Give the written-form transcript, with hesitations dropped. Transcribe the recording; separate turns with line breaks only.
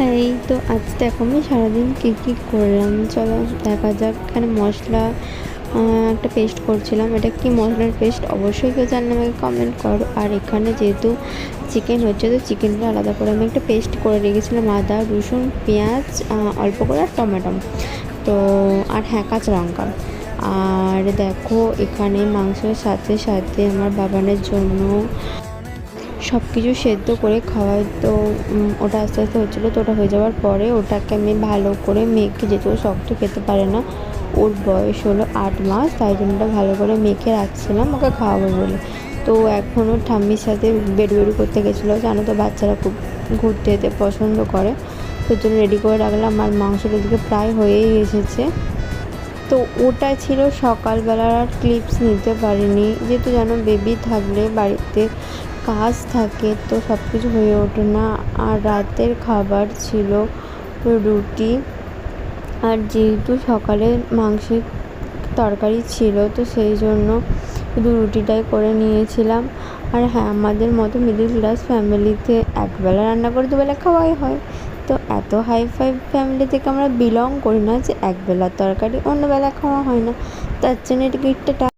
এই তো আজ দেখো আমি সারাদিন কী করলাম চলো দেখা যাক। এখানে মশলা একটা পেস্ট করছিলাম। এটা কি মশলার পেস্ট অবশ্যই কেউ জানলে আমাকে কমেন্ট করো। আর এখানে যেহেতু চিকেন হচ্ছে তো চিকেনটা আলাদা করে আমি একটা পেস্ট করে রেখেছিলাম, আদা রসুন পেঁয়াজ অল্প করে আর টমেটো তো আর হ্যাঁ কাঁচা লঙ্কা। আর দেখো এখানে মাংসের সাথে সাথে আমার বাবানের জন্য সব কিছু সেদ্ধ করে খাওয়াই। তো ওটা আস্তে আস্তে হচ্ছিলো, তো ওটা হয়ে যাওয়ার পরে ওটাকে আমি ভালো করে মেখে, যেহেতু শক্ত খেতে পারে না, ওর বয়স হলো 8 মাস, তাই জন্য ওটা ভালো করে মেখে রাখছিলাম ওকে খাওয়াবো বলে। তো এখন ওর ঠাম্মির সাথে বেড়ু করতে গেছিলো, জানো তো বাচ্চারা খুব ঘুরতে যেতে পছন্দ করে, তোর জন্য রেডি করে রাখলাম। আর মাংসটা দিকে প্রায় হয়েই এসেছে। তো ওটা ছিল সকালবেলার, আর ক্লিপস নিতে পারিনি, যেহেতু জানো বেবি থাকলে বাড়িতে কাজ থাকে তো সব কিছু হয়ে ওঠে না। আর রাতের খাবার ছিল রুটি, আর যেহেতু সকালে মাংসের তরকারি ছিল তো সেই জন্য শুধু রুটিটাই করে নিয়েছিলাম। আর হ্যাঁ, আমাদের মতো মিডল ক্লাস ফ্যামিলিতে একবেলা রান্না করে দুবেলা খাওয়াই হয়। তো এত হাই ফাই ফ্যামিলি থেকে আমরা বিলং করি না যে একবেলার তরকারি অন্য বেলা খাওয়া হয় না। তার জন্য টিকিটটা